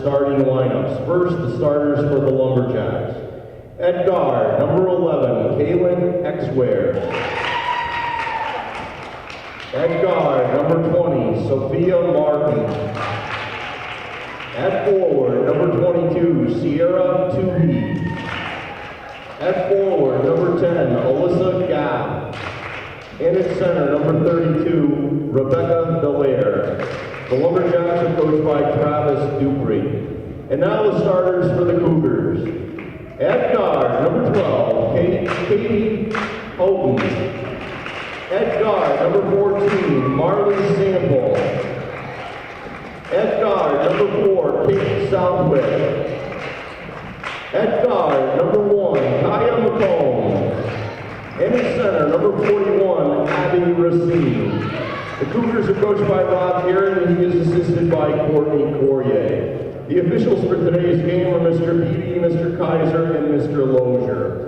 starting lineups. First, the starters for the Lumberjacks. At guard, number 11, Kaylin Exware. At guard, number 20, Sophia Martin. At forward, number 22, Sierra Toohey. At forward, number 10, Alyssa Gapp. And at center, number 32, Rebecca Belair. The Lumberjacks are coached by Travis Dupree. And now the starters for the Cougars. At guard, number 12, Katie Houghton. At guard, number 14, Marley Sample. At guard, number 4, Kate Southwick. At guard, number 1, Kaya McComb. And at center, number 41, Abby Racine. The Cougars are coached by Rob Aaron, and he is assisted by Courtney Corrier. The officials for today's game are Mr. Beatty, Mr. Kaiser, and Mr. Lozier.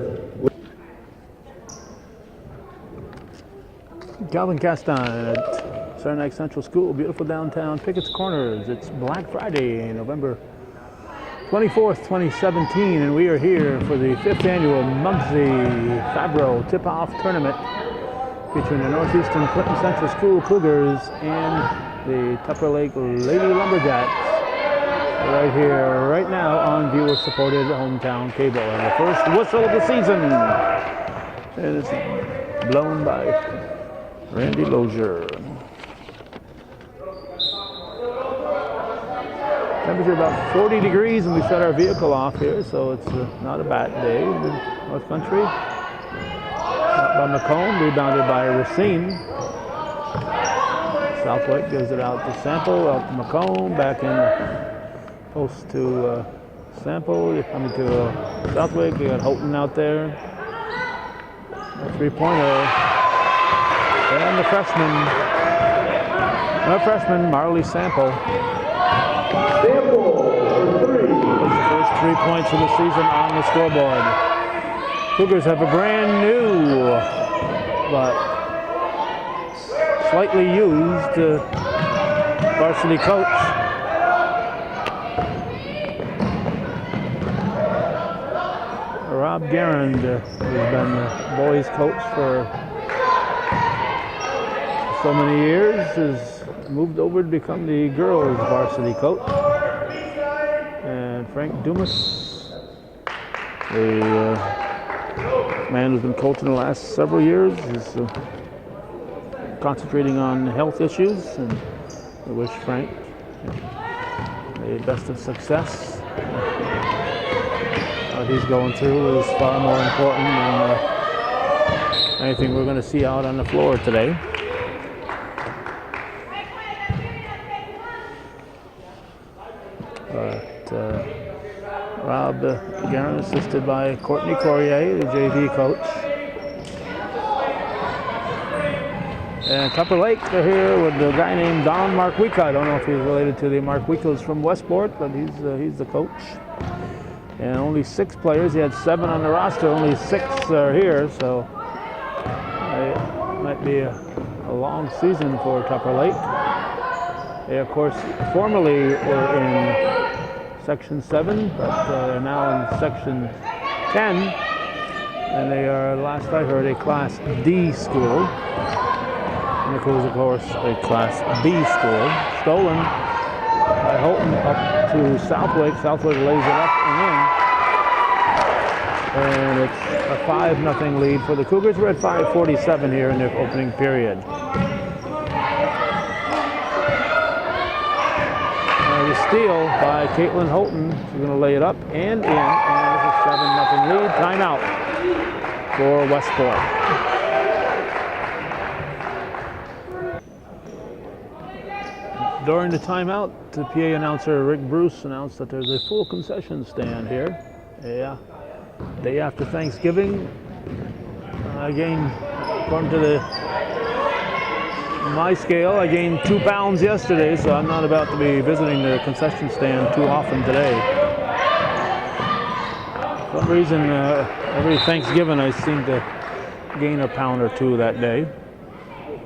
Calvin Castan at Saranac Central School, beautiful downtown Pickett's Corners. It's Black Friday, November 24th, 2017, and we are here for the 5th annual Muggsy Favro tip-off tournament featuring the Northeastern Clinton Central School Cougars and the Tupper Lake Lady Lumberjacks. Right here, right now on viewer-supported hometown cable. And the first whistle of the season is blown by Randy Lozier. Temperature about 40 degrees, and we shut our vehicle off here, so it's not a bad day in the North Country. By McComb, rebounded by Racine. Southwick gives it out to Sample, out to McComb, back in post to Sample, coming to Southwick. You got Houghton out there. A three-pointer. And the freshman, Marley Sample. Sample for 3. Was the first 3 points of the season on the scoreboard. Cougars have a brand new, but slightly used varsity coach. Rob Garand has been the boys coach for so many years, has moved over to become the girls varsity coach. And Frank Dumas, the man who's been coaching the last several years, is concentrating on health issues, and I wish Frank the best of success. What he's going through is far more important than anything we're going to see out on the floor today. But Rob Guerin, assisted by Courtney Corrier, the JV coach. And Tupper Lake, they're here with a guy named Don Marquicca. I don't know if he's related to the Marquiccas from Westport, but he's the coach. And only 6 players. He had 7 on the roster. Only 6 are here, so it might be a long season for Tupper Lake. They, of course, formerly were in Section 7, but they're now in Section 10. And they are, last I heard, a Class D school. And it was, of course, a Class B school. Stolen by Houghton up to Southwick. Southwick lays it up and in. And it's a 5-0 lead for the Cougars. We're at 5:47 here in the opening period. The steal by Caitlin Houghton. She's going to lay it up and in. And it's a 7-0 lead. Timeout for Westport. During the timeout, the PA announcer Rick Bruce announced that there's a full concession stand here. Yeah, day after Thanksgiving. I gained, according to my scale, I gained 2 pounds yesterday, so I'm not about to be visiting the concession stand too often today. For some reason, every Thanksgiving I seem to gain a pound or 2 that day,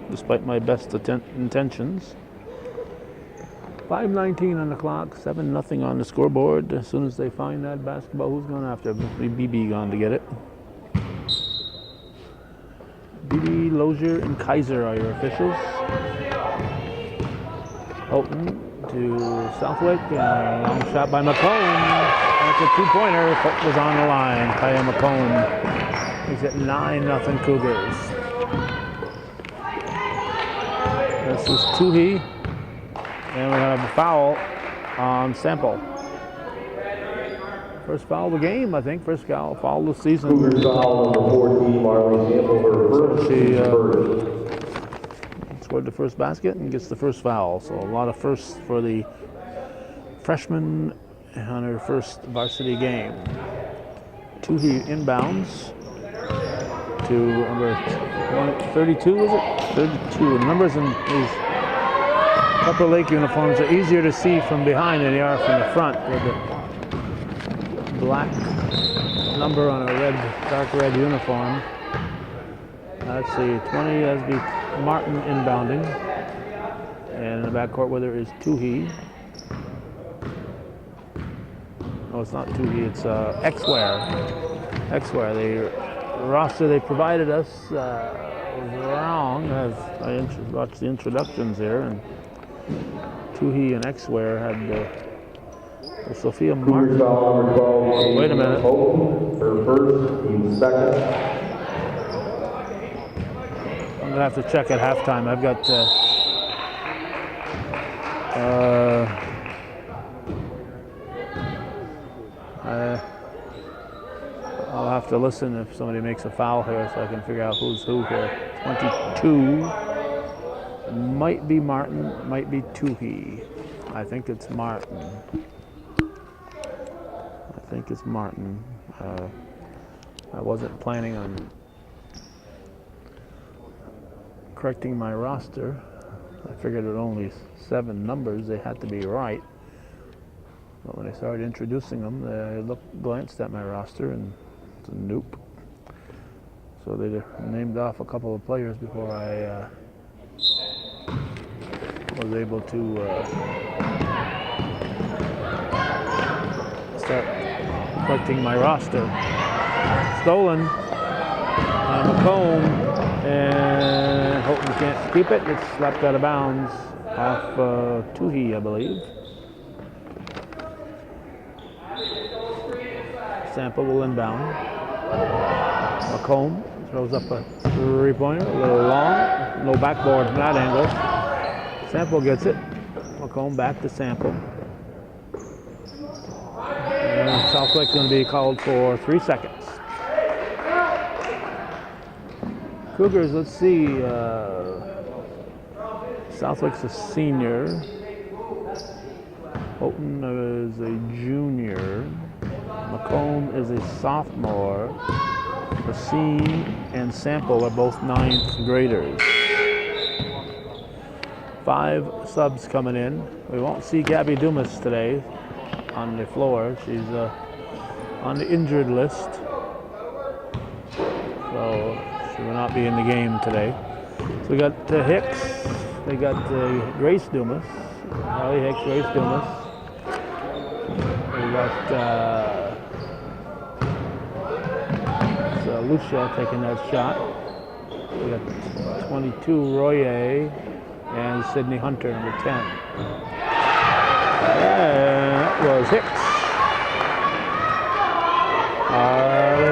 despite my best intentions. 5:19 on the clock, 7-0 on the scoreboard. As soon as they find that basketball, who's going after? BB gone to get it. BB, Lozier, and Kaiser are your officials. Houghton to Southwick, and a long shot by McComb. That's a two-pointer. Hope was on the line. Kaya McComb. He's at 9-0 Cougars. This is Toohey, and we have a foul on Sample. First foul of the game, I think. First foul of the season. Cougars foul number 14, Marley Sample, her first. She scored the first basket and gets the first foul. So a lot of firsts for the freshman on her first varsity game. Toohey inbounds to number 32, is it? 32. The numbers in these Tupper Lake uniforms are easier to see from behind than they are from the front, with the black number on a red, dark red uniform. Let's see, 20 as be Martin inbounding. And in the backcourt with her is Toohey. No, it's not Toohey, it's Xware. Xware, the roster they provided us was wrong. I watched the introductions here, and Toohey and Xware had Sophia Martin. Wait a minute. Her first, team second. I'm gonna have to check at halftime. I've got I'll have to listen if somebody makes a foul here so I can figure out who's who here. 22 might be Martin, might be Toohey. I think it's Martin. I wasn't planning on correcting my roster. I figured it only 7 numbers, they had to be right. But when I started introducing them, I glanced at my roster and it's a nope. So they named off a couple of players before I was able to start correcting my roster. Stolen by McComb, and Houghton can't keep it. It's slapped out of bounds off Toohey, I believe. Sample will inbound. McComb throws up a three-pointer, a little long, no backboard from that angle. Sample gets it. McComb back to Sample. And Southwick going to be called for 3 seconds. Cougars, let's see. Southwick's a senior. Houghton is a junior. McComb is a sophomore. Racine and Sample are both 9th graders. 5 subs coming in. We won't see Gabby Dumas today on the floor. She's on the injured list. So she will not be in the game today. So we got Hicks. We got Grace Dumas. Holly Hicks, Grace Dumas. We got Lucia taking that shot. We got 22 Royer and Sydney Hunter, number 10. And that was Hicks.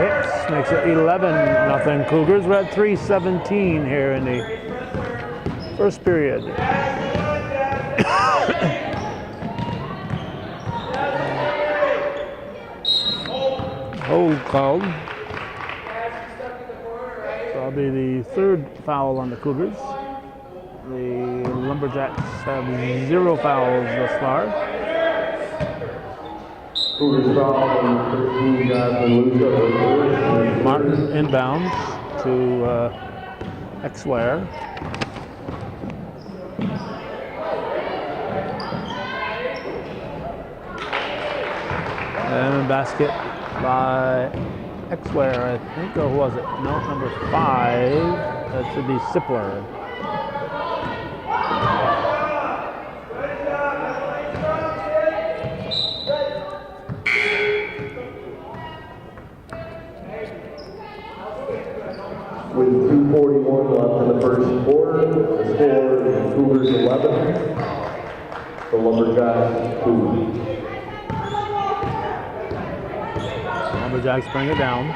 Hicks makes it 11-0 Cougars. We're at 3:17 here in the first period. Hold called. That'll be the 3rd foul on the Cougars. The Lumberjacks have 0 fouls thus far. Cougars foul number 13, Martin inbounds to Xware. And a basket by Xware, I think, or was it? No, number 5. That should be Sippler. The Lumberjacks 2. Lumberjacks bring it down.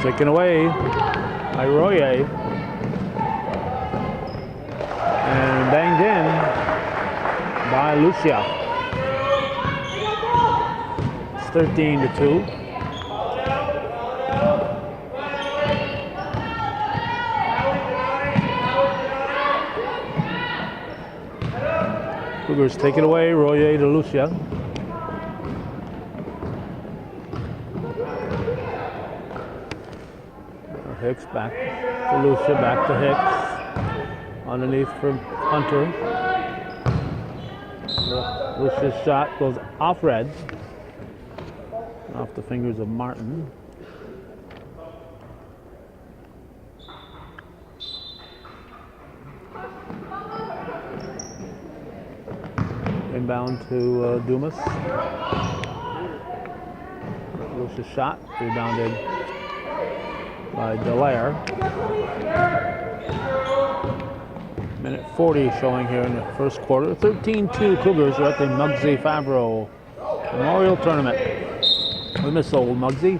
Taken away by Royer. And banged in by Lucia. It's 13-2. Cougars take it away, Royer to Lucia. Hicks back to Lucia, back to Hicks. Underneath for Hunter. Lucia's shot goes off red. Off the fingers of Martin. Inbound to Dumas. Lucia's shot, rebounded by Dallaire. Minute 40 showing here in the first quarter. 13-2 Cougars are at the Muggsy Favro Memorial Tournament. We miss old Muggsy.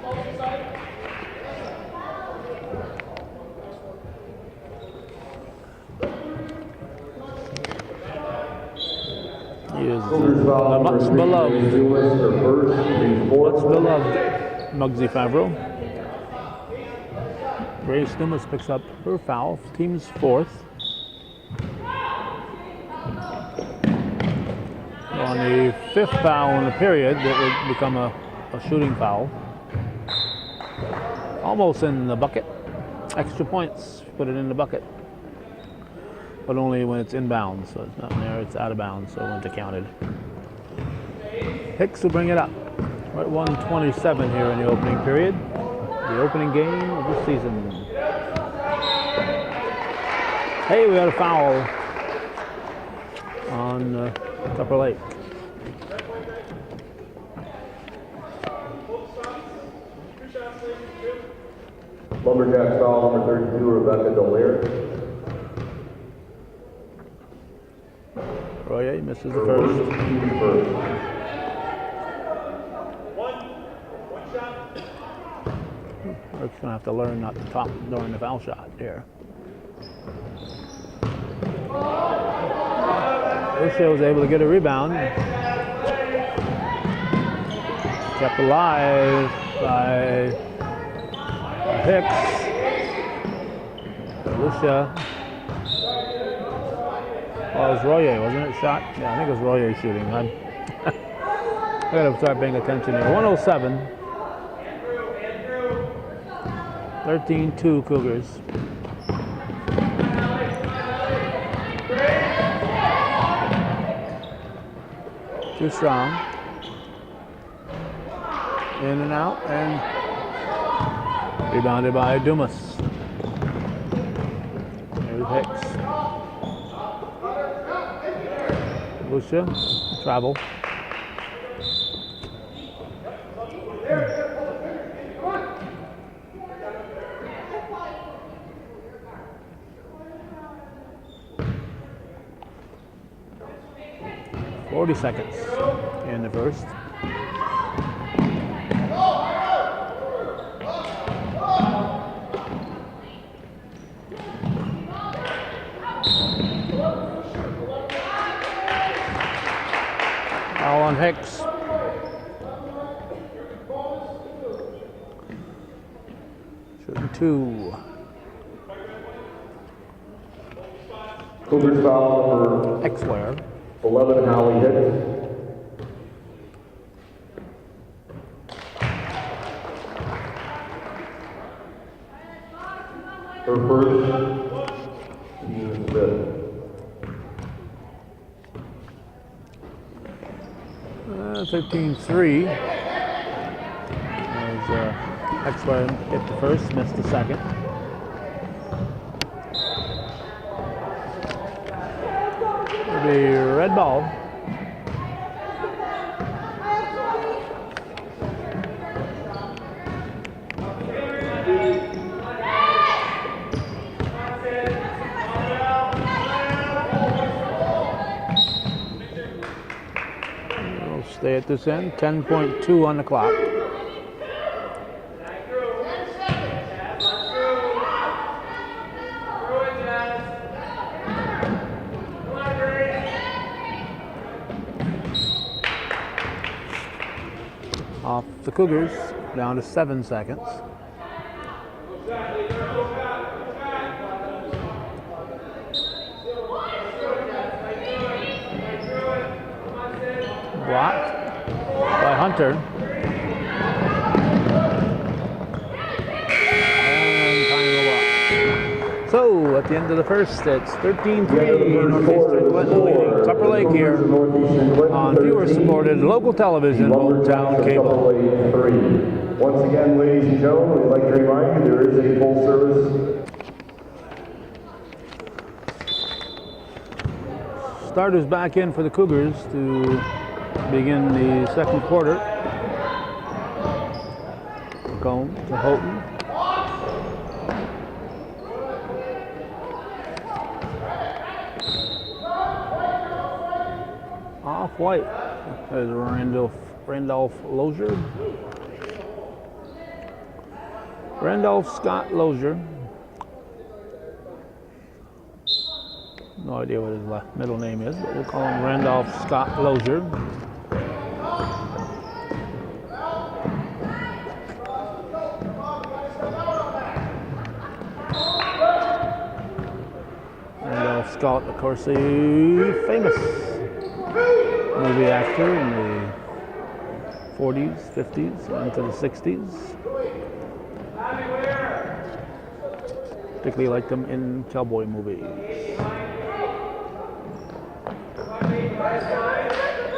He is the much beloved Muggsy Favro. Grace Dumas picks up her foul, team's fourth. On the fifth foul in the period, that would become a shooting foul. Almost in the bucket. Extra points, put it in the bucket. But only when it's inbounds, so it's not in there, it's out of bounds, so it wouldn't have counted. Hicks will bring it up. We're at 1:27 here in the opening period. The opening game of the season. Hey, we got a foul on Tupper Lake. Lumberjacks foul number 32, Rebecca Dallaire. Royer misses the first. One shot. Rick's gonna have to learn not to talk during the foul shot here. Lucia was able to get a rebound. Kept alive by Hicks. Lucia. Oh, it was Royer, wasn't it? Shot? Yeah, I think it was Royer shooting. I gotta start paying attention here. 107. 13-2 Cougars. Too strong. In and out, and rebounded by Dumas. There's Hicks. Lucia, travel. "40 seconds in the first. Foul on Hicks. Shooting two. Cougars foul number X-Ware. 11, Hallie Hicks. Her first, team's fifth. 13-3. As X-Ware hit the first, missed the second. It'll be red ball. stay at this end. 10.2 on the clock. Off the Cougars, down to 7 seconds. Blocked by Hunter. And time of block. So at the end of the first, it's 13-3. Northeastern Clinton leading Tupper Lake here on viewer-supported local television, hometown cable. Once again, ladies and gentlemen, we'd like to remind you there is a full service. Starters back in for the Cougars to begin the second quarter. Cone to Houghton. Off white. There's Randolph Lozier. Randolph Scott Lozier. No idea what his middle name is, but we'll call him Randolph Scott Lozier. Randolph Scott, of course, a famous movie actor in the 40s, 50s, into the 60s. Particularly liked them in cowboy movies.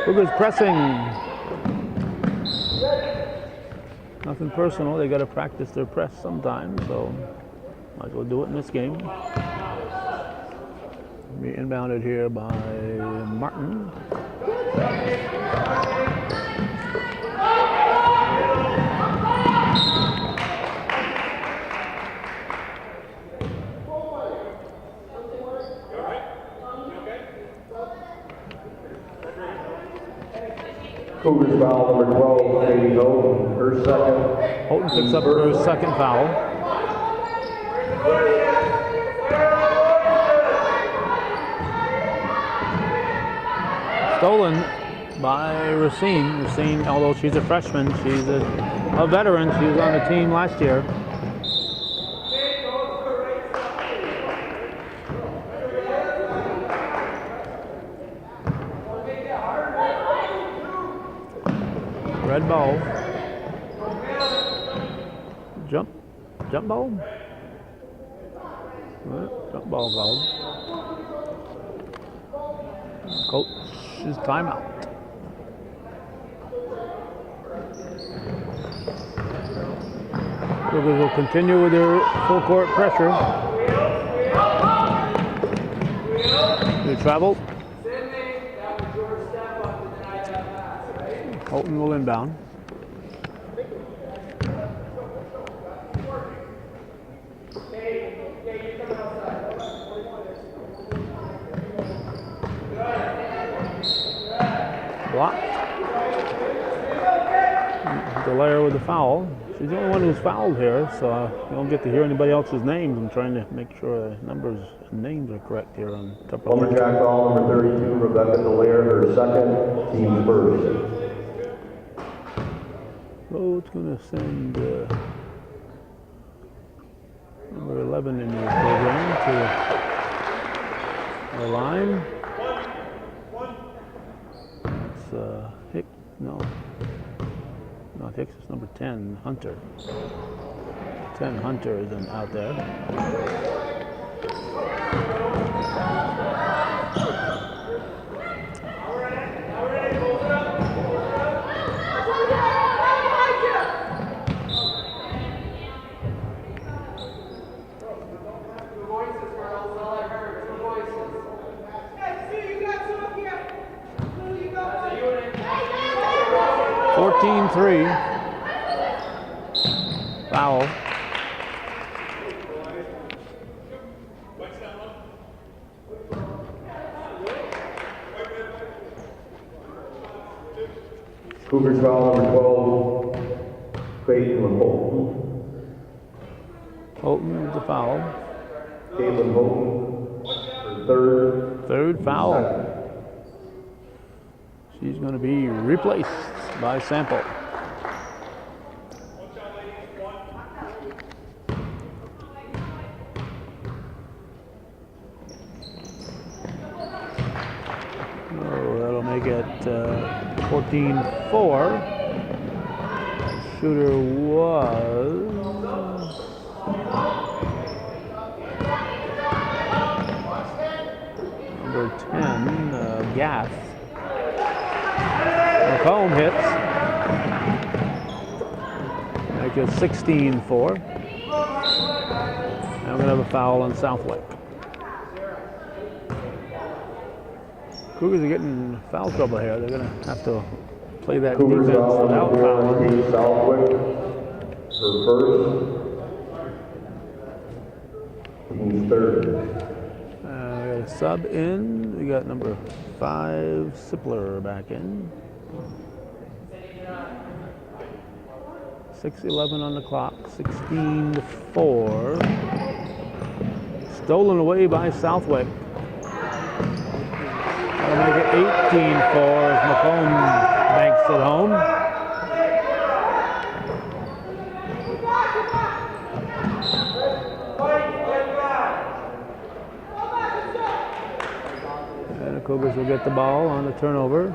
Cougars pressing. Nothing personal. They got to practice their press sometime, so might as well do it in this game. Be inbounded here by Martin. Cougars foul number 12, Katie Houghton, her second. Houghton picks up her second foul. Stolen by Racine. Racine, although she's a freshman, she's a veteran. She was on the team last year. Red ball. Jump ball. Jump ball called. Coach's timeout. Cougars will continue with their full court pressure. They travel. Houghton will inbound. Blocked. Delaire with the foul. She's the only one who's fouled here, so you don't get to hear anybody else's names. I'm trying to make sure the numbers and names are correct here on Tupper. Lumberjack foul number 32, Rebecca Delaire, her second, team first. So it's going to send number 11 in your program to the line. It's Hicks, no. Not Hicks, it's number 10, Hunter. 10, Hunter is out there. Three. Foul. Cougars foul number 12, Caitlin Holton. Holton with the foul. Caitlin Holton, her Third foul. She's going to be replaced by Sample. Oh, that'll make it 14-4. Shooter was number 10, Gath. McComb hits. Make it 16-4. And we're going to have a foul on Southwick. Cougars are getting foul trouble here. They're going to have to play that Cougars defense foul without number 4, fouling. Kate Southwick, her first, team's third. We got a sub in. We got number 5, Sipler, back in. 6:11 on the clock. 16-4. Stolen away by Southwick. That'll make it 18-4 as McComb banks it home. And the Cougars will get the ball on the turnover.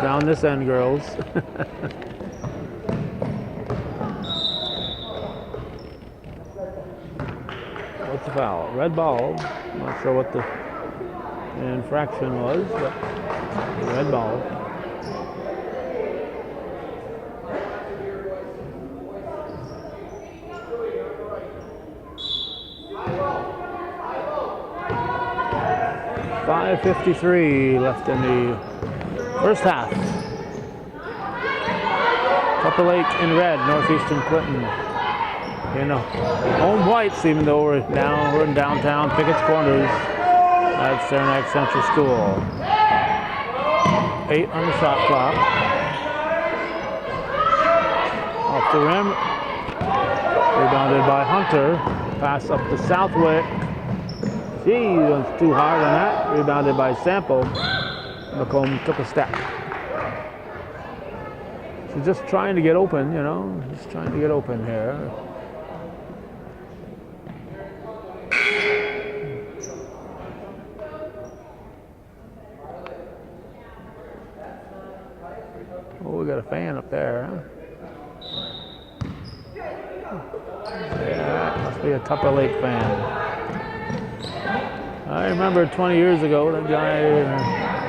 Down this end, girls. What's the foul? Red ball. Not sure what the infraction was, but red ball. .53 left in the first half. Tupper Lake in red, Northeastern Clinton. You know, home whites, even though we're in downtown Pickett's Corners at Saranac Central School. 8 on the shot clock. Off the rim. Rebounded by Hunter. Pass up to Southwick. He was too hard on that. Rebounded by Sample. McComb took a step. She's just trying to get open, you know. Just trying to get open here. Oh, we got a fan up there, huh? Yeah, must be a Tupper Lake fan. I remember 20 years ago, that guy,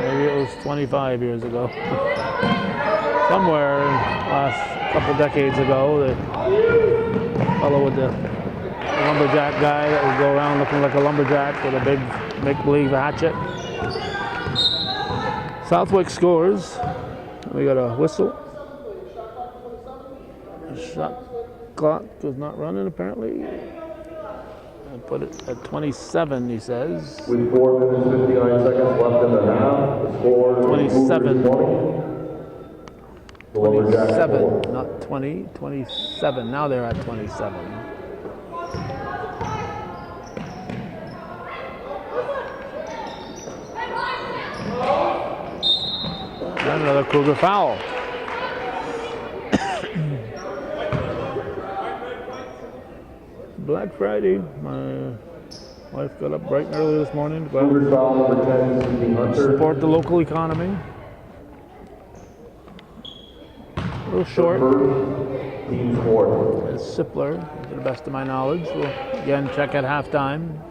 maybe it was 25 years ago. Somewhere last couple decades ago, the fellow with the lumberjack guy that would go around looking like a lumberjack with a big make-believe hatchet. Southwick scores. We got a whistle. The shot clock is not running apparently. I put it at 27, he says. With 4 minutes, 59 seconds left in the half, the score 27. 27, 4. not 20, 27. Now they're at 27. And another Cougar foul. Black Friday. My wife got up bright and early this morning to go out Cougars foul number 10, Cindy Hunter. support the local economy. A little short. First, team's fourth. It's Sipler, to the best of my knowledge. We'll again check at halftime.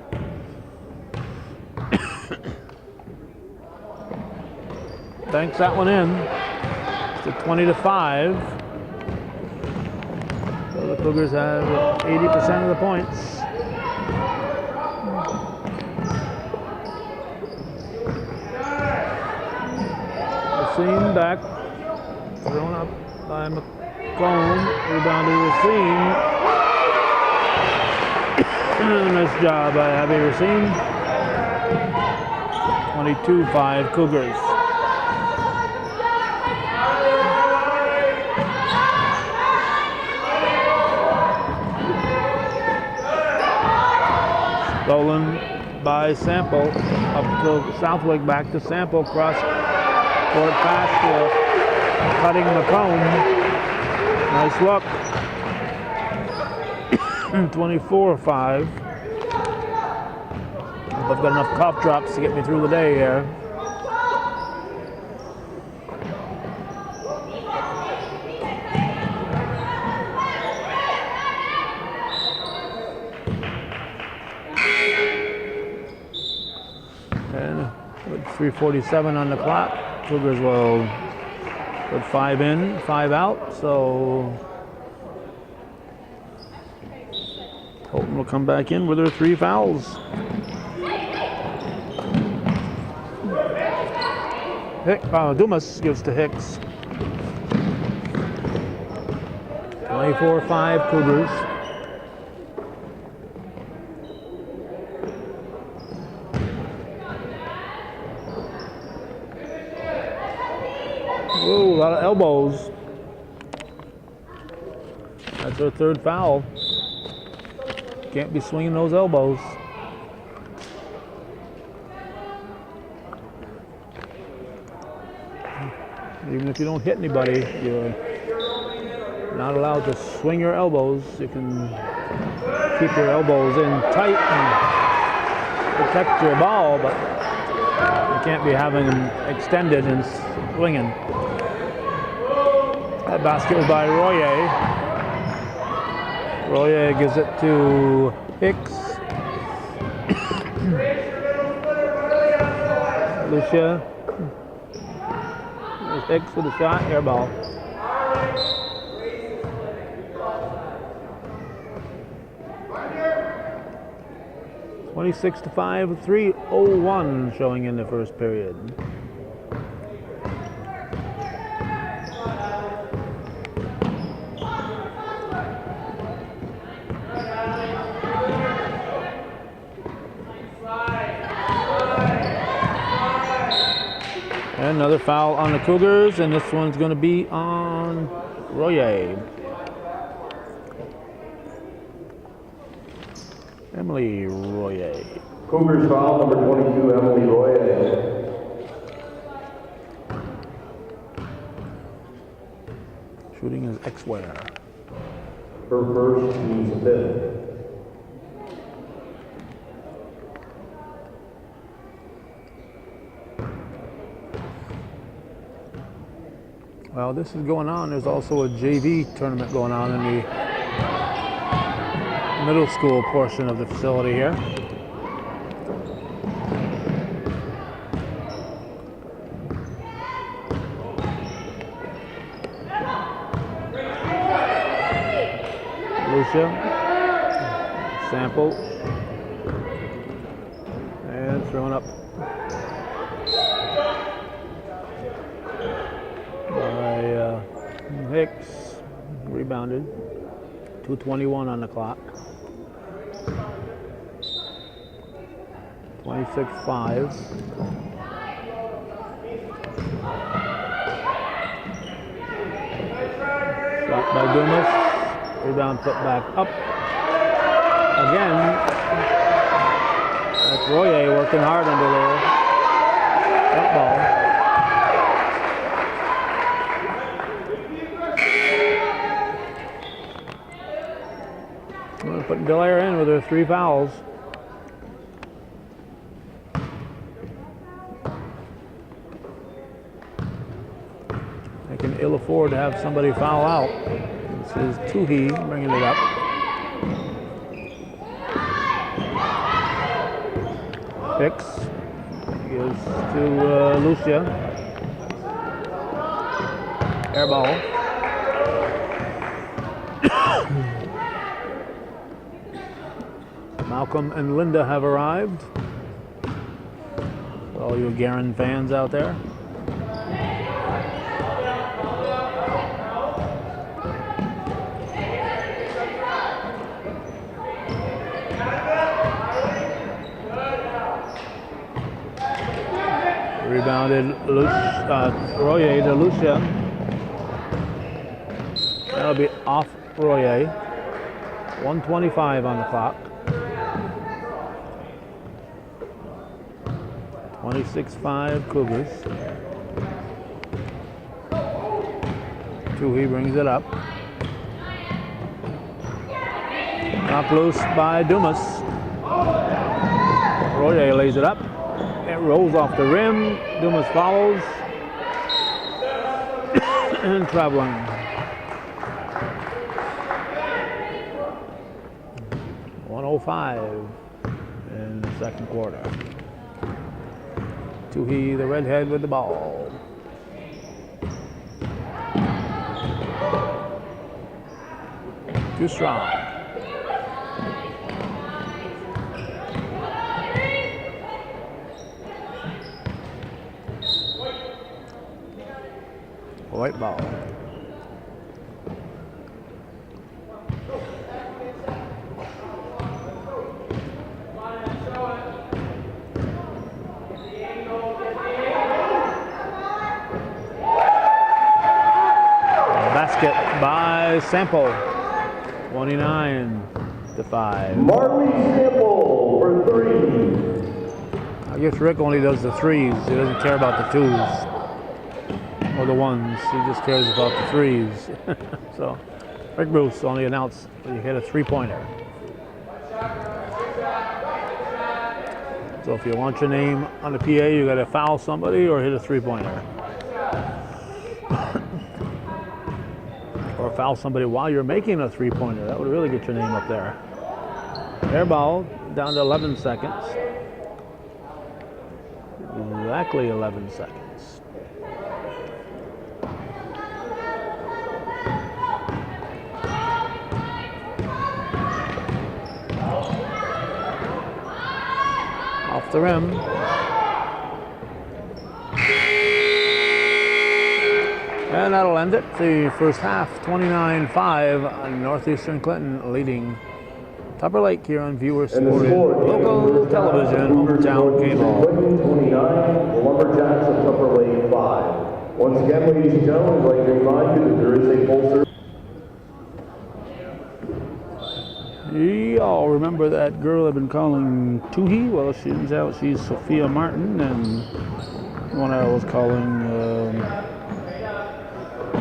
Banks that one in. It's a 20-5. So the Cougars have 80% of the points. Racine back. Thrown up by McComb. Rebounded Racine. Nice job by Abby Racine. 22-5 Cougars. by Sample. Up to Southwick, back to Sample. Cross court pass to Cutting McComb. Nice look. 24-5. I've got enough cough drops to get me through the day here. And with 3:47 on the clock, Cougars will put 5 in, 5 out, so Holton will come back in with her 3 fouls. Dumas gives to Hicks. 24-5 Cougars. Whoa, a lot of elbows. That's her 3rd foul. Can't be swinging those elbows. Even if you don't hit anybody, you're not allowed to swing your elbows. You can keep your elbows in tight and protect your ball, but you can't be having them extended and swinging. That basket was by Royer. Royer gives it to Hicks. Lucia. There's Hicks with a shot, air ball. (26-5), 3:01 showing in the first period. And another foul on the Cougars, and this one's going to be on Royer. Emily Royer. Cougars foul number 22, Emily Royer. Shooting is X-Ware. Her first, she's 5th. Well, this is going on. There's also a JV tournament going on in the middle school portion of the facility here. Lucia, Sample, and thrown up by Hicks, rebounded. 2:21 on the clock. 26-5. Shot by Dumas. Rebound put back up. Again, that's Royer working hard under there. That ball. Putting Delaire in with her 3 fouls. They can ill afford to have somebody foul out. This is Tuhi bringing it up. Hicks gives to Lucia. Air ball. Malcolm and Linda have arrived. All you Garin fans out there. Rebounded Royer to Lucia. That'll be off Royer. 1:25 on the clock. 26-5 Cougars. He brings it up. Knocked loose by Dumas. Royer lays it up. It rolls off the rim. Dumas follows. And traveling. .105 in the second quarter. Toohey, the redhead, with the ball. Too strong. White ball. Basket by Sample. 29-5. Marley Sample for three. I guess Rick only does the threes. He doesn't care about the twos or the ones. He just cares about the threes. So Rick Bruce only announced that you hit a three-pointer. So if you want your name on the PA, you got to foul somebody or hit a three-pointer. Or foul somebody while you're making a three-pointer. That would really get your name up there. Air ball down to 11 seconds. Exactly 11 seconds. Off the rim. And that'll end it. The first half, 29-5, Northeastern Clinton leading Tupper Lake here on viewer-supported local television, Hometown Cable. 29, the Lumberjacks of Tupper Lake 5. Once again, ladies and gentlemen, I'd like to remind you that there is a full service. Y'all remember that girl I've been calling Toohey? Well, she turns out she's Sophia Martin, and the one I was calling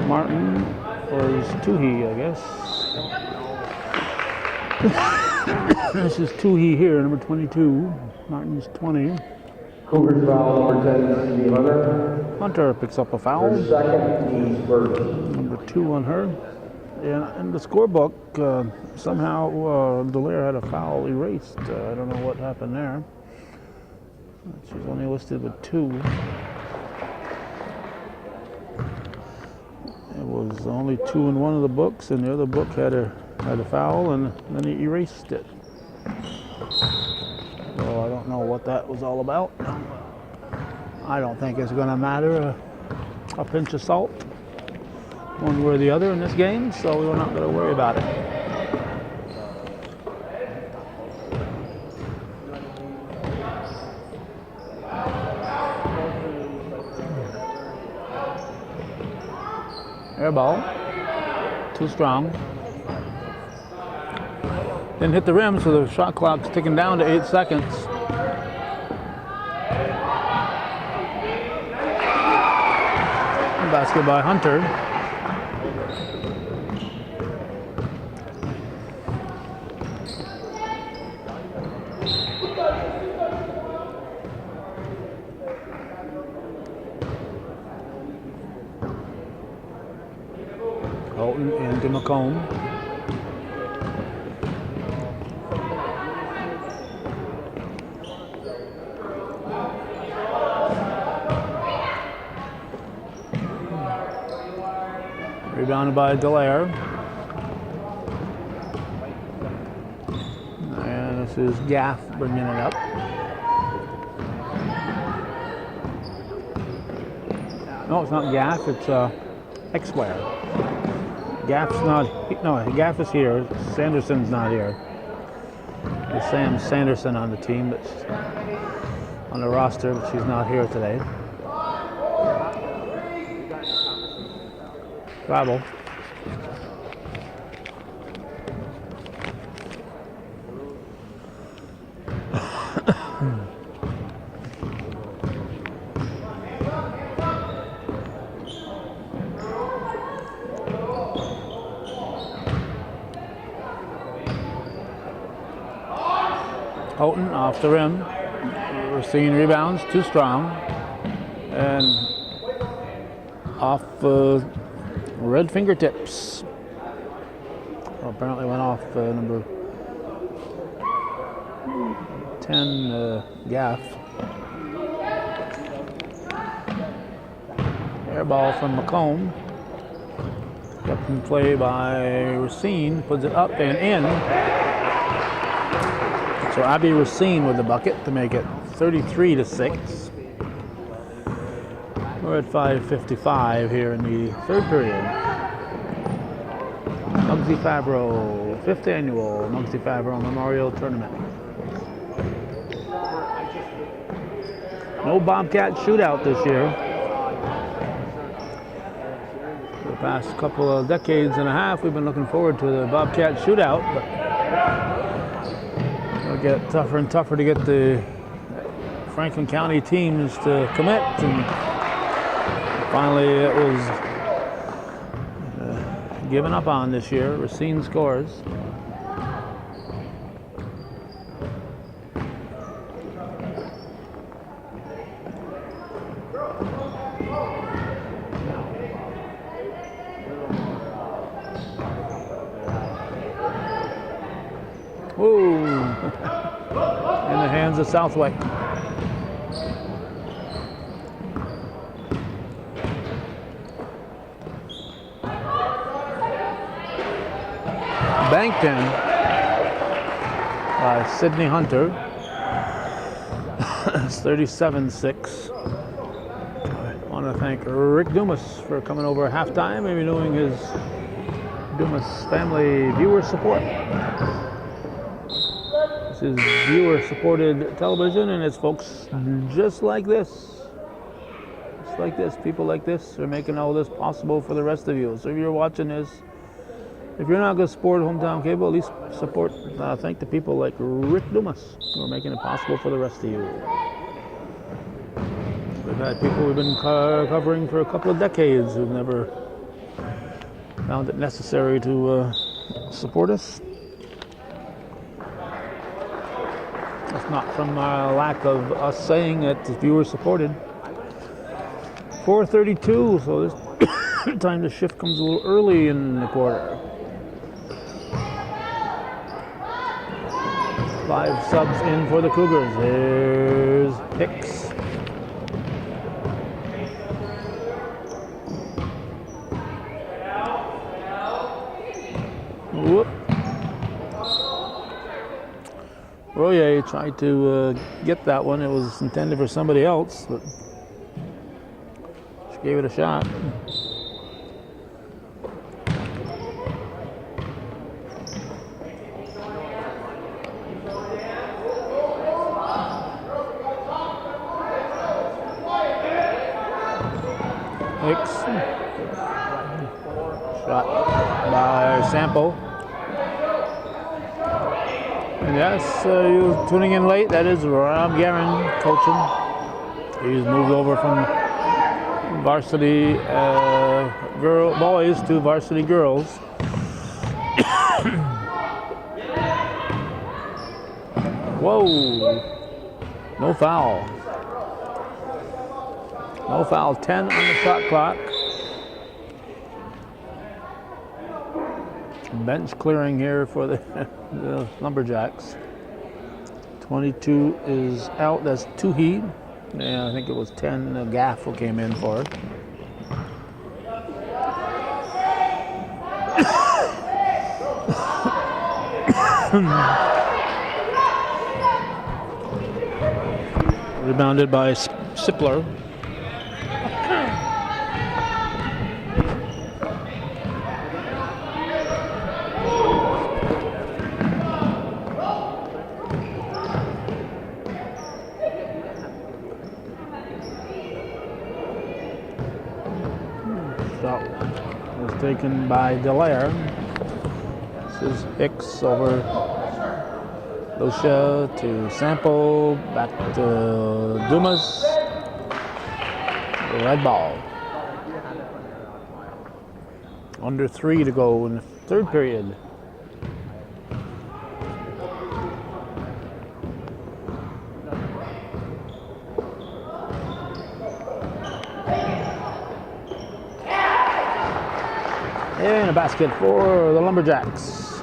Martin was Toohey, I guess. This is Toohey here, number 22. Martin's 20. Cougars foul number 10, Steve Hunter. Hunter picks up a foul. Her second, team's first. Number 2 on her. Yeah, in the scorebook, somehow Delaire had a foul erased. I don't know what happened there. She's only listed with 2. It was only 2 in one of the books, and the other book had a foul, and then he erased it. So I don't know what that was all about. I don't think it's going to matter a pinch of salt, one way or the other in this game, so we're not going to worry about it. Air ball, too strong. Didn't hit the rim, so the shot clock's ticking down to 8 seconds. Basket by Hunter. Colton into McComb. Rebounded by Delaire. And this is Gaff bringing it up. No, it's not Gaff, it's X-Ware. Gaff's not, no, Gaff is here. Sanderson's not here. There's Sam Sanderson on the team, but on the roster, but she's not here today. Travel. Houghton off the rim. Racine rebounds, too strong. And off red fingertips. Well, apparently went off number 10 Gaff. Air ball from McComb. Kept in play by Racine, puts it up and in. So Abby Racine with the bucket to make it 33-6. We're at 5:55 here in the third period. Muggsy Favro, 5th annual Muggsy Favro Memorial Tournament. No Bobcat shootout this year. For the past couple of decades and a half, we've been looking forward to the Bobcat shootout, but it'll get tougher and tougher to get the Franklin County teams to commit, and finally it was given up on this year. Racine scores. Whoa! In the hands of Southwick. Banked in by Sydney Hunter. It's 37-6. I want to thank Rick Dumas for coming over at halftime and renewing his Dumas family viewer support. This is viewer-supported television, and it's folks just like this. Just like this, people like this are making all this possible for the rest of you. So if you're watching this, if you're not going to support Hometown Cable, at least support, thank the people like Rick Dumas who are making it possible for the rest of you. We've had people we've been covering for a couple of decades who've never found it necessary to support us. That's not from lack of us saying that the viewer supported. 4:32, so this time the shift comes a little early in the quarter. 5 subs in for the Cougars. There's Hicks. Whoop. Royer tried to get that one. It was intended for somebody else, but she gave it a shot. Hicks. Shot by Sample. And yes, you tuning in late, that is Rob Guerin coaching. He's moved over from varsity boys to varsity girls. Whoa, no foul. No foul, 10 on the shot clock. Bench clearing here for the Lumberjacks. 22 is out, that's Toohey. Yeah, I think it was 10 Gaff who came in for it. Rebounded by Sipler. Was taken by Delaire. This is Hicks over Lucia to Sample, back to Dumas. Red ball. Under 3 to go in the third period. And a basket for the Lumberjacks.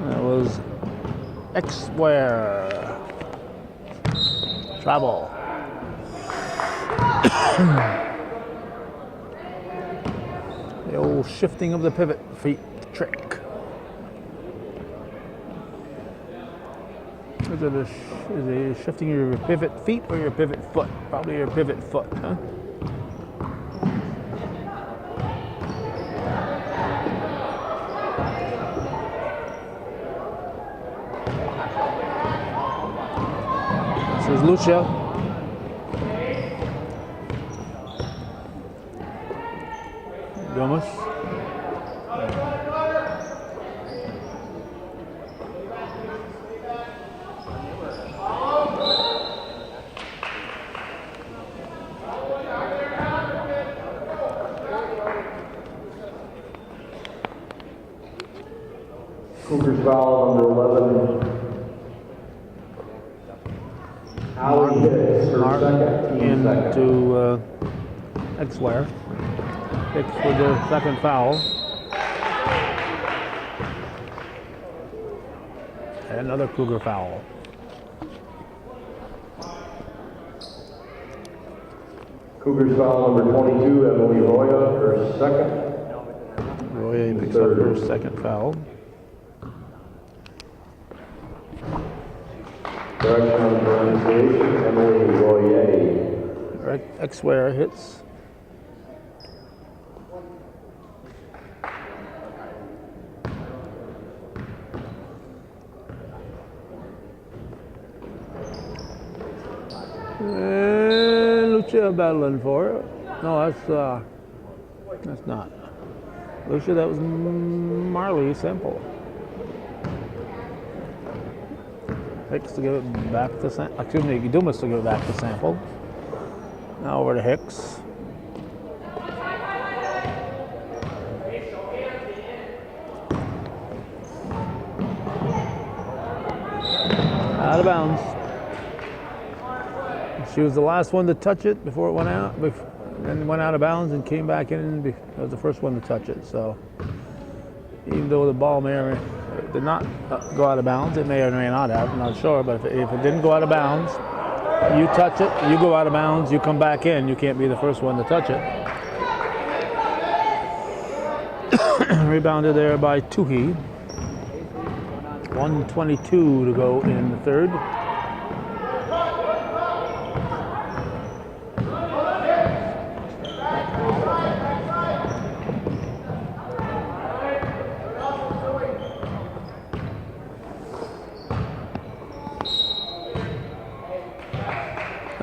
That was X-Ware. Travel. The old shifting of the pivot feet trick. Is it shifting your pivot feet or your pivot foot? Probably your pivot foot, huh? This is Lucia. Gomez. Cougars foul number 11. Allie Hicks, her second, team second. Into X-Ware. Hicks with their second foul. And another Cougar foul. Cougars foul number 22, Emily Roya, her second. Roya picks up her second foul. Correction on pronunciation, Emily Roya. X-Ware hits. And Lucia battling for it. No, that's not. Lucia, that was Marley Sample. Hicks to give it back to Sample. Excuse me, Dumas to give it back to Sample. Now over to Hicks. Out of bounds. She was the last one to touch it before it went out, and went out of bounds and came back in. It was the first one to touch it. So even though the ball may or did not go out of bounds, it may or may not have, I'm not sure, but if it didn't go out of bounds, you touch it, you go out of bounds, you come back in, you can't be the first one to touch it. Rebounded there by Tuhi. 1:22 to go in the third.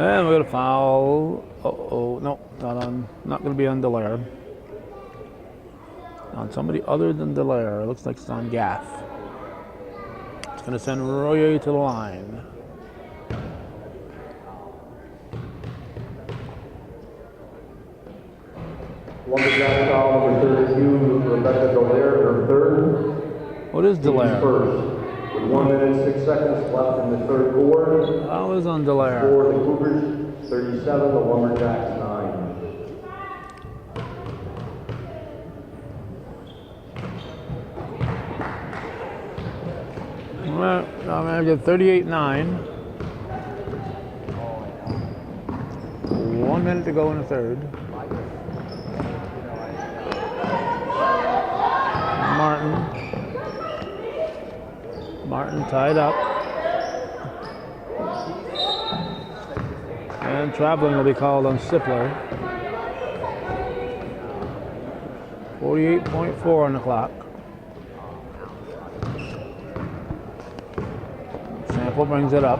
And we're gonna foul. No, not gonna be on Delaire. On somebody other than Delaire. It looks like it's on Gaff. It's gonna send Royer to the line. Lumberjack foul number 32, Rebecca Delaire, her third. What is Delaire? First. With 1 minute, 6 seconds left in the third quarter. I was on Delaire. For the Cougars, 37, the Lumberjacks 9. Well, I'm gonna get 38-9. 1 minute to go in the third. Martin tied up. And traveling will be called on Sipler. 48.4 on the clock. Sample brings it up.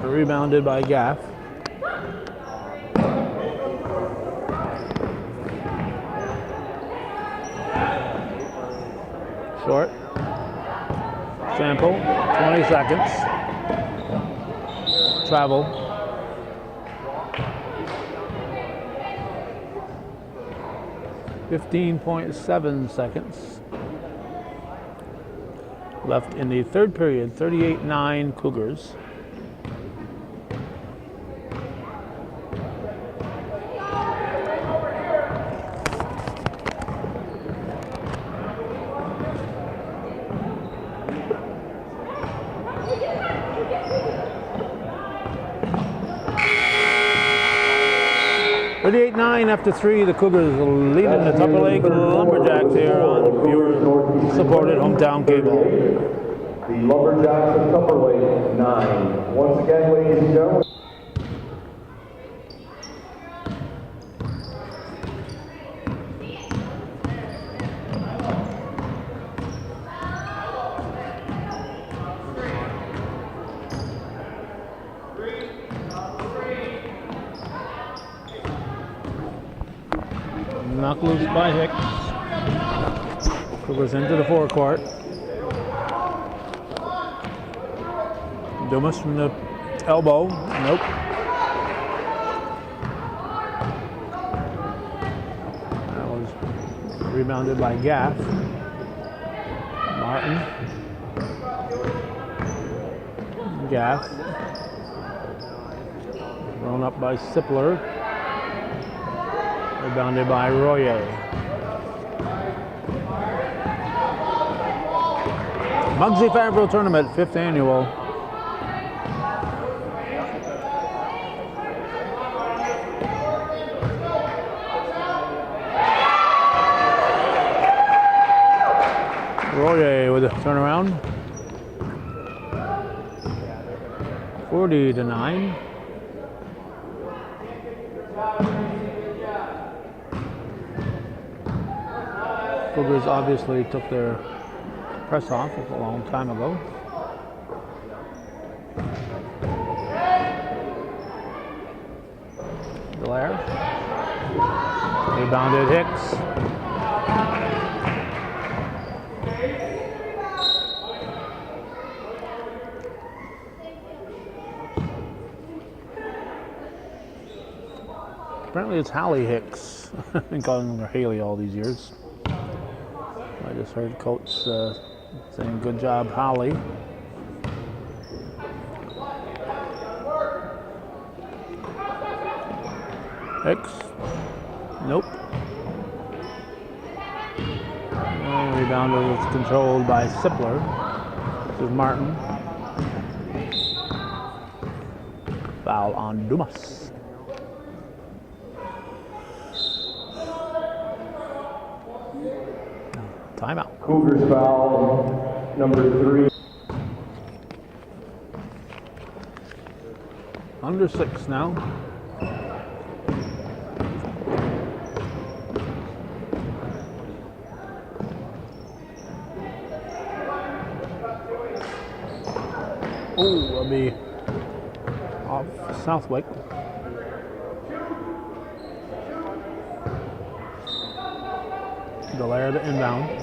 Rebounded by Gaff. Short. Sample, 20 seconds. Travel. .7 seconds. left in the third period, 38-9 Cougars. After 3, the Cougars leading the Tupper Lake Lumberjacks here on viewer-supported hometown cable. The Lumberjacks of Tupper Lake 9. Once again, ladies and gentlemen. Knocked loose by Hicks. Cougars into the forecourt. Dumas from the elbow. Nope. That was rebounded by Gaff. Martin. Gaff. Thrown up by Sipler. Rebounded by Royer. Muggsy Favro Tournament, 5th annual. Royer with a turnaround. 40-9. Cougars obviously took their press off a long time ago. Blair. Rebounded Hicks. Apparently it's Hallie Hicks. I've been calling her Haley all these years. I just heard Coach saying good job, Holly. Hicks. Nope. And rebound was controlled by Sipler. This is Martin. Foul on Dumas. Timeout. Cougars foul number 3. Under 6 now. Oh, that'll be off Southwick. Delaire to inbound.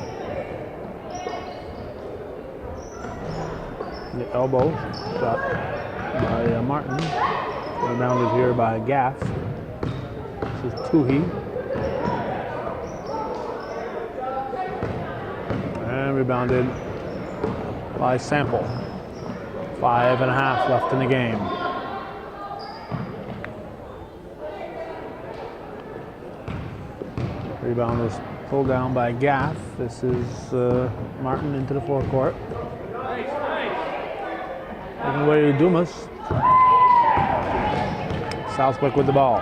The elbow shot by Martin. Rebounded here by Gaff. This is Toohey. And rebounded by Sample. 5.5 left in the game. Rebound was pulled down by Gaff. This is Martin into the forecourt. Taking away to Dumas. Southwick with the ball.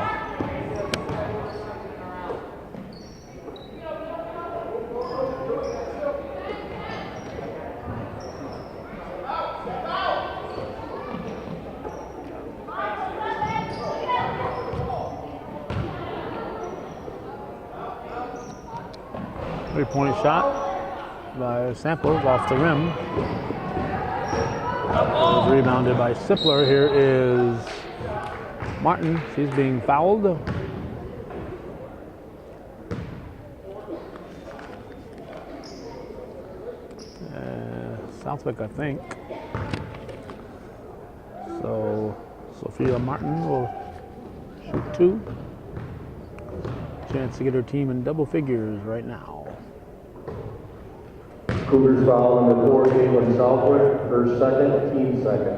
Three-point shot by Samples off the rim. It was rebounded by Sipler. Here is Martin. She's being fouled. Southwick, I think. So Sophia Martin will shoot 2. Chance to get her team in double figures right now. Cougars foul number 4, Caitlin Southwick, her second, team second.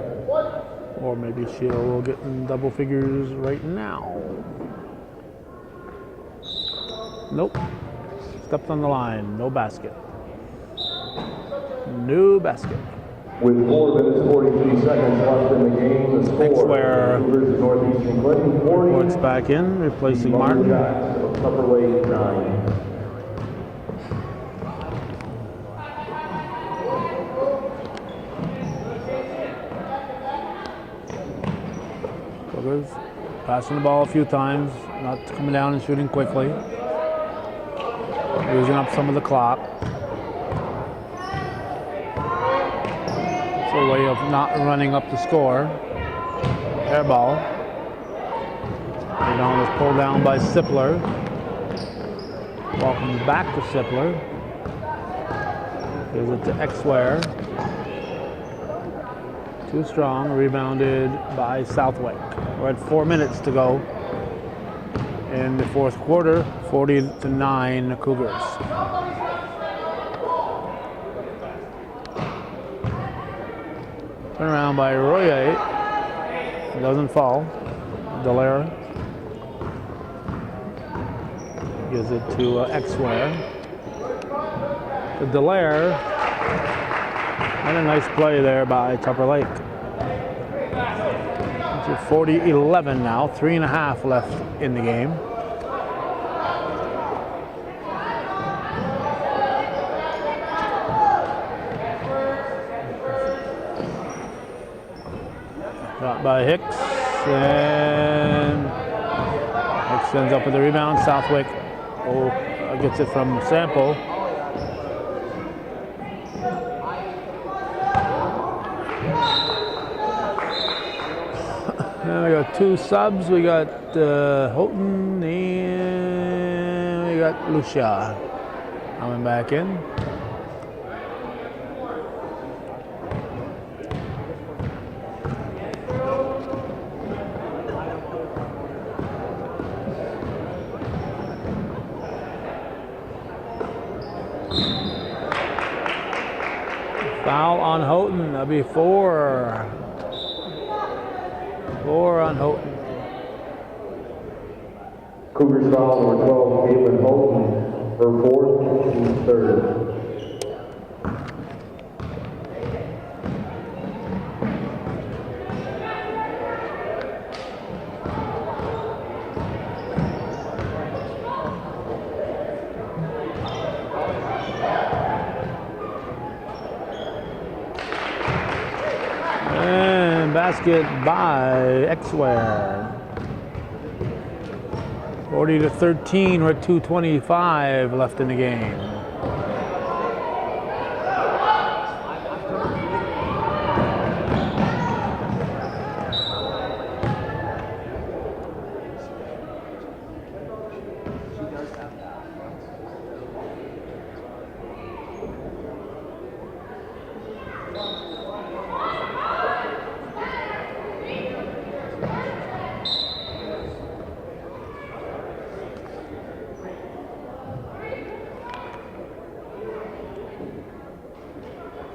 Or maybe she'll get in double figures right now. Nope. Stepped on the line. No basket. No basket. With 4 minutes 43 seconds left in the game, the score. Where Cougars Northeastern Clinton 40. Woods back in, replacing Martin. Muggsy of Tupper Lake 9. Cougars passing the ball a few times, not coming down and shooting quickly. Using up some of the clock. It's a way of not running up the score. Air ball. Rebound was pulled down by Sipler. Welcome back to Sipler. Gives it to Exware. Too strong, rebounded by Southwick. We're at 4 minutes to go in the fourth quarter, 40-9 Cougars. Turn around by Royer. Doesn't fall. Dallaire gives it to Exware. To Dallaire. And a nice play there by Tupper Lake. It's at 40-11 now, 3.5 left in the game. Got by Hicks, and Hicks ends up with the rebound. Southwick gets it from Sample. Now we got 2 subs. We got Houghton and we got Lucia coming back in. Foul on Houghton. That'll be 4. 4 on Houghton. Cougars foul number 12, Caitlin Houghton, her 4th, team 3rd. Basket by Exware. 40-13, we're at 2:25 left in the game.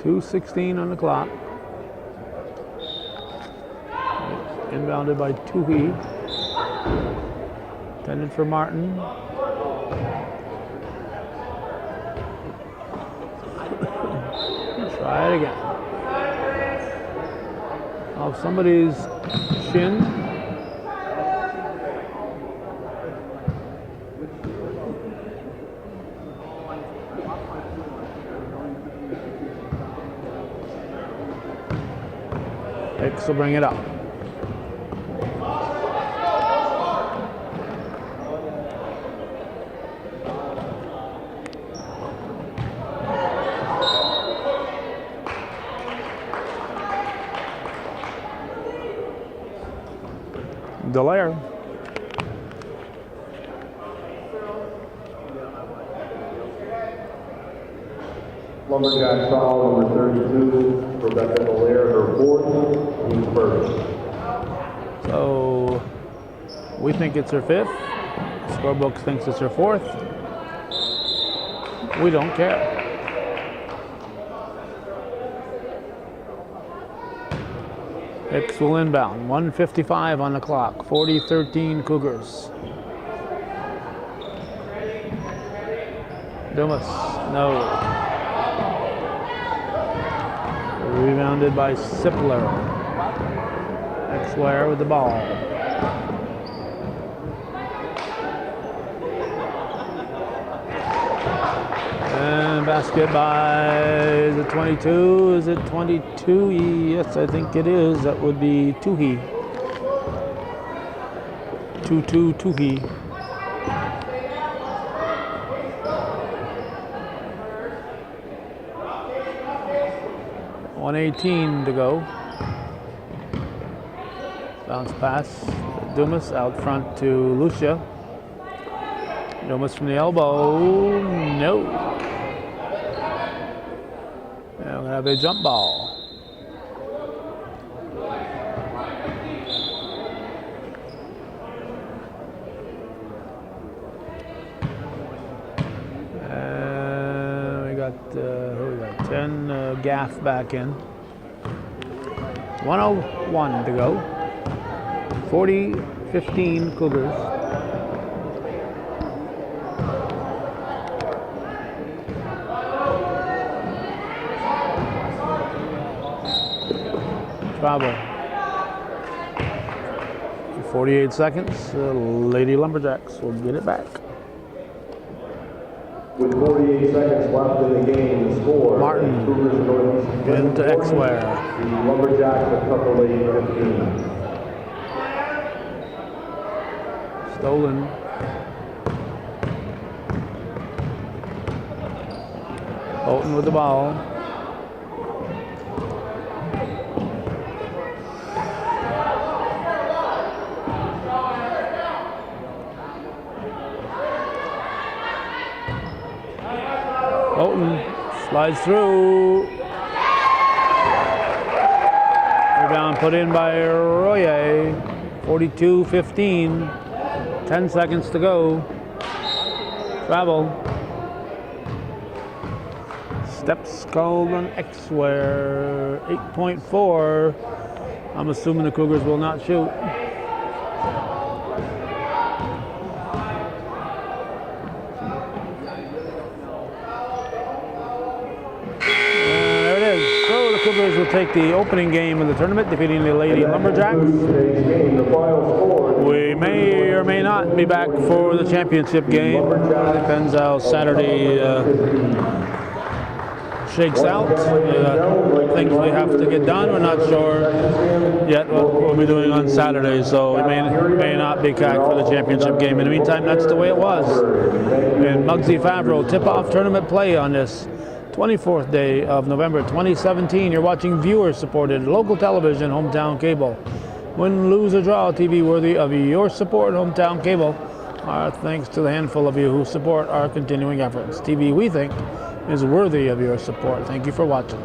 .2:16 on the clock. Inbounded by Toohey. Intended for Martin. Try it again. Off somebody's shin. Hicks will bring it up. Dallaire. Lumberjacks foul number 32, Rebecca Dallaire, her 4th, team 1st. So we think it's her 5th. Scorebook thinks it's her 4th. We don't care. Hicks will inbound. 1:55 on the clock. 40-13 Cougars. Dumas, no. Rebounded by Sipler. Exware with the ball. And basket by, is it 22? Is it 22? Yes, I think it is. That would be Tuhi. 2-2 Tuhi. .118 to go. Bounce pass. Dumas out front to Lucia. Dumas from the elbow. No. Now we're gonna have a jump ball. We got 10 Gaff back in. 1:01 to go. 40-15 Cougars. Favro. 48 seconds. Lady Lumberjacks will get it back. With 48 seconds left in the game, the score. Martin into Exware. The Lumberjacks of Tupper Lady 15. Stolen. Houghton with the ball. Houghton slides through. Rebound put in by Royer. 42-15. 10 seconds to go. Travel. Steps called on Exware. 8.4. I'm assuming the Cougars will not shoot. Cougars will take the opening game of the tournament, defeating the Lady Lumberjacks. We may or may not be back for the championship game. Depends how Saturday shakes out. Things we have to get done. We're not sure yet what we'll be doing on Saturday, so we may not be back for the championship game. In the meantime, that's the way it was. And Muggsy Favro tip-off tournament play on this 24th day of November 2017. You're watching viewer-supported local television, Hometown Cable. Win, lose, or draw, TV worthy of your support, Hometown Cable. Our thanks to the handful of you who support our continuing efforts. TV, we think, is worthy of your support. Thank you for watching.